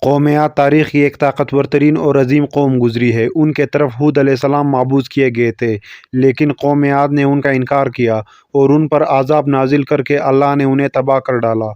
قوم عاد تاریخ کی ایک طاقتور ترین اور عظیم قوم گزری ہے۔ ان کے طرف ہود علیہ السلام معبوس کیے گئے تھے، لیکن قوم عاد نے ان کا انکار کیا اور ان پر عذاب نازل کر کے اللہ نے انہیں تباہ کر ڈالا۔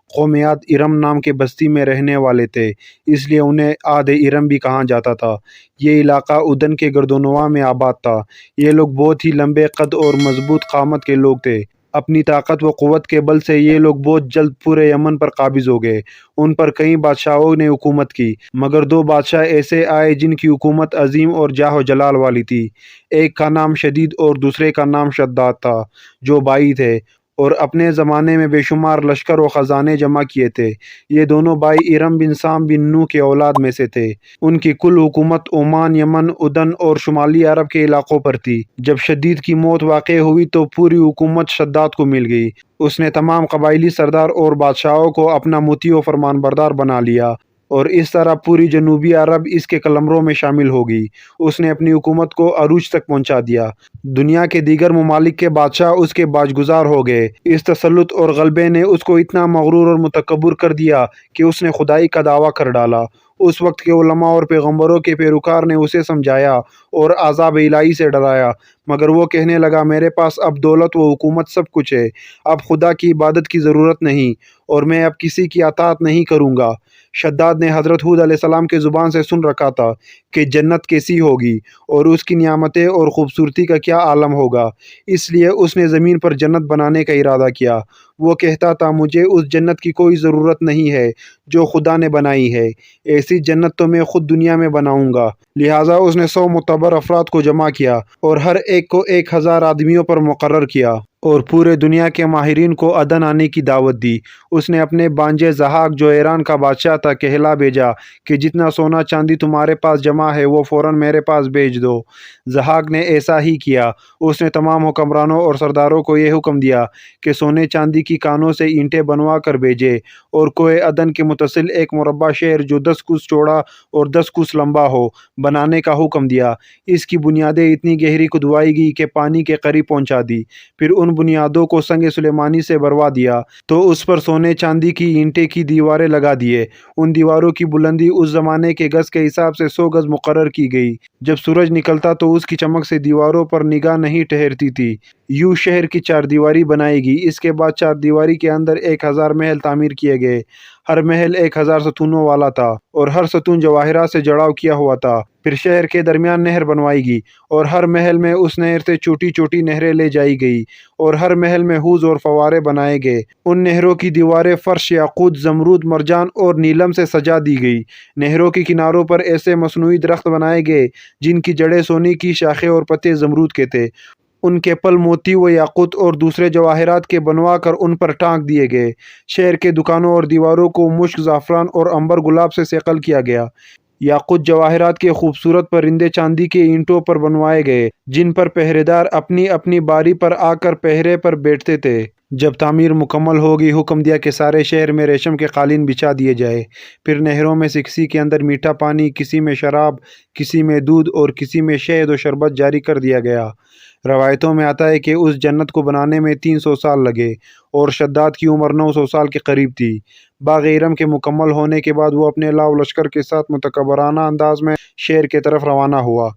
قوم عاد ارم نام کے بستی میں رہنے والے تھے، اس لیے انہیں عاد ارم بھی کہا جاتا تھا۔ یہ علاقہ عدن کے گردونواں میں آباد تھا۔ یہ لوگ بہت ہی لمبے قد اور مضبوط قامت کے لوگ تھے۔ اپنی طاقت و قوت کے بل سے یہ لوگ بہت جلد پورے یمن پر قابض ہو گئے۔ ان پر کئی بادشاہوں نے حکومت کی، مگر دو بادشاہ ایسے آئے جن کی حکومت عظیم اور جاہ و جلال والی تھی۔ ایک کا نام شدید اور دوسرے کا نام شداد تھا، جو بھائی تھے اور اپنے زمانے میں بے شمار لشکر و خزانے جمع کیے تھے۔ یہ دونوں بھائی ارم بن سام بن نوح کے اولاد میں سے تھے۔ ان کی کل حکومت عمان، یمن، عدن اور شمالی عرب کے علاقوں پر تھی۔ جب شدید کی موت واقع ہوئی تو پوری حکومت شداد کو مل گئی۔ اس نے تمام قبائلی سردار اور بادشاہوں کو اپنا مطیع و فرمان بردار بنا لیا اور اس طرح پوری جنوبی عرب اس کے قلمروں میں شامل ہو گئی۔ اس نے اپنی حکومت کو عروج تک پہنچا دیا۔ دنیا کے دیگر ممالک کے بادشاہ اس کے باج گزار ہو گئے۔ اس تسلط اور غلبے نے اس کو اتنا مغرور اور متکبر کر دیا کہ اس نے خدائی کا دعویٰ کر ڈالا۔ اس وقت کے علماء اور پیغمبروں کے پیروکار نے اسے سمجھایا اور عذاب الہی سے ڈرایا، مگر وہ کہنے لگا، میرے پاس اب دولت و حکومت سب کچھ ہے، اب خدا کی عبادت کی ضرورت نہیں اور میں اب کسی کی اطاعت نہیں کروں گا۔ شداد نے حضرت ہود علیہ السلام کے زبان سے سن رکھا تھا کہ جنت کیسی ہوگی اور اس کی نعمتیں اور خوبصورتی کا کیا عالم ہوگا، اس لیے اس نے زمین پر جنت بنانے کا ارادہ کیا۔ وہ کہتا تھا، مجھے اس جنت کی کوئی ضرورت نہیں ہے جو خدا نے بنائی ہے، ایسی جنت تو میں خود دنیا میں بناؤں گا۔ لہٰذا اس نے 100 معتبر افراد کو جمع کیا اور ہر ایک کو 1000 آدمیوں پر مقرر کیا اور پورے دنیا کے ماہرین کو عدن آنے کی دعوت دی۔ اس نے اپنے بانجے ضحاک، جو ایران کا بادشاہ تھا، کہلا بھیجا کہ جتنا سونا چاندی تمہارے پاس جمع ہے وہ فوراً میرے پاس بھیج دو۔ ضحاک نے ایسا ہی کیا۔ اس نے تمام حکمرانوں اور سرداروں کو یہ حکم دیا کہ سونے چاندی کی کانوں سے اینٹیں بنوا کر بھیجے اور کوہ عدن کے متصل ایک مربع شہر جو 10 کوس چوڑا اور 10 کوس لمبا ہو بنانے کا حکم دیا۔ اس کی بنیادیں اتنی گہری کھدوائی گئی کہ پانی کے قریب پہنچا دی۔ پھر ان بنیادوں کو سنگ سلیمانی سے بھروا دیا تو اس پر سونے چاندی کی اینٹیں کی دیواریں لگا دیے۔ ان دیواروں کی بلندی اس زمانے کے گز کے حساب سے 100 گز مقرر کی گئی۔ جب سورج نکلتا تو اس کی چمک سے دیواروں پر نگاہ نہیں ٹھہرتی تھی۔ یوں شہر کی 4 دیواری بنائی گئی۔ اس کے بعد 4 دیواری کے اندر 1000 محل تعمیر کیے گئے۔ ہر محل 1000 ستونوں والا تھا اور ہر ستون جواہرات سے جڑاؤ کیا ہوا تھا۔ پھر شہر کے درمیان نہر بنوائی گئی اور ہر محل میں اس نہر سے چھوٹی چھوٹی نہریں لے جائی گئی اور ہر محل میں حوض اور فوارے بنائے گئے۔ ان نہروں کی دیواریں فرش، یاقوت، زمرد، مرجان اور نیلم سے سجا دی گئی۔ نہروں کے کناروں پر ایسے مصنوعی درخت بنائے گئے جن کی جڑیں سونے کی، شاخیں اور پتے زمرد کے تھے۔ ان کے پل موتی و یاقوت اور دوسرے جواہرات کے بنوا کر ان پر ٹانک دیے گئے۔ شہر کے دکانوں اور دیواروں کو مشک، زعفران اور عنبر گلاب سے صقل کیا گیا۔ یاقوت جواہرات کے خوبصورت پرندے چاندی کے اینٹوں پر بنوائے گئے جن پر پہرے دار اپنی اپنی باری پر آ کر پہرے پر بیٹھتے تھے۔ جب تعمیر مکمل ہوگی، حکم دیا کہ سارے شہر میں ریشم کے قالین بچھا دیے جائے۔ پھر نہروں میں سے کسی کے اندر میٹھا پانی، کسی میں شراب، کسی میں دودھ اور کسی میں شہد و شربت جاری کر دیا گیا۔ روایتوں میں آتا ہے کہ اس جنت کو بنانے میں 300 سال لگے اور شداد کی عمر 900 سال کے قریب تھی۔ باغ ارم کے مکمل ہونے کے بعد وہ اپنے لاؤ لشکر کے ساتھ متکبرانہ انداز میں شہر کی طرف روانہ ہوا۔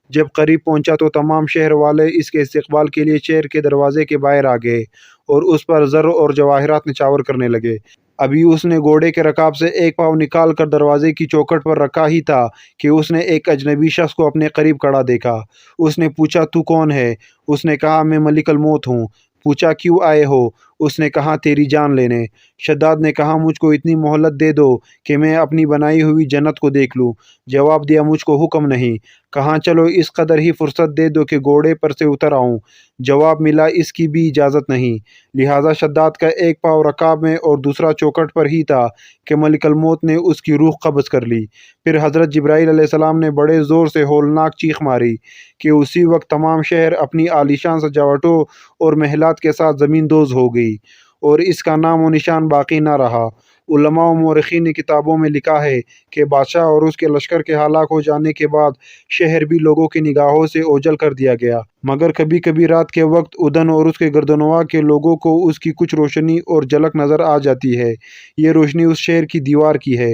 جب قریب پہنچا تو تمام شہر والے اس کے استقبال کے لیے شہر کے دروازے کے باہر آ گئے اور اس پر زر اور جواہرات نچھاور کرنے لگے۔ ابھی اس نے گھوڑے کے رکاب سے ایک پاؤں نکال کر دروازے کی چوکھٹ پر رکھا ہی تھا کہ اس نے ایک اجنبی شخص کو اپنے قریب کھڑا دیکھا۔ اس نے پوچھا، تو کون ہے؟ اس نے کہا، میں ملک الموت ہوں۔ پوچھا، کیوں آئے ہو؟ اس نے کہا، تیری جان لینے۔ شداد نے کہا، مجھ کو اتنی مہلت دے دو کہ میں اپنی بنائی ہوئی جنت کو دیکھ لوں۔ جواب دیا، مجھ کو حکم نہیں۔ کہا، چلو اس قدر ہی فرصت دے دو کہ گھوڑے پر سے اتر آؤں۔ جواب ملا، اس کی بھی اجازت نہیں۔ لہٰذا شداد کا ایک پاؤں رکاب میں اور دوسرا چوکھٹ پر ہی تھا کہ ملک الموت نے اس کی روح قبض کر لی۔ پھر حضرت جبرائیل علیہ السلام نے بڑے زور سے ہولناک چیخ ماری کہ اسی وقت تمام شہر اپنی عالیشان سجاوٹوں اور محلات کے ساتھ زمین دوز ہو گئی اور اس کا نام و نشان باقی نہ رہا۔ علماء و مورخین نے کتابوں میں لکھا ہے کہ بادشاہ اور اس کے لشکر کے ہلاک ہو جانے کے بعد شہر بھی لوگوں کی نگاہوں سے اوجھل کر دیا گیا، مگر کبھی کبھی رات کے وقت عدن اور اس کے گردنواں کے لوگوں کو اس کی کچھ روشنی اور جھلک نظر آ جاتی ہے۔ یہ روشنی اس شہر کی دیوار کی ہے۔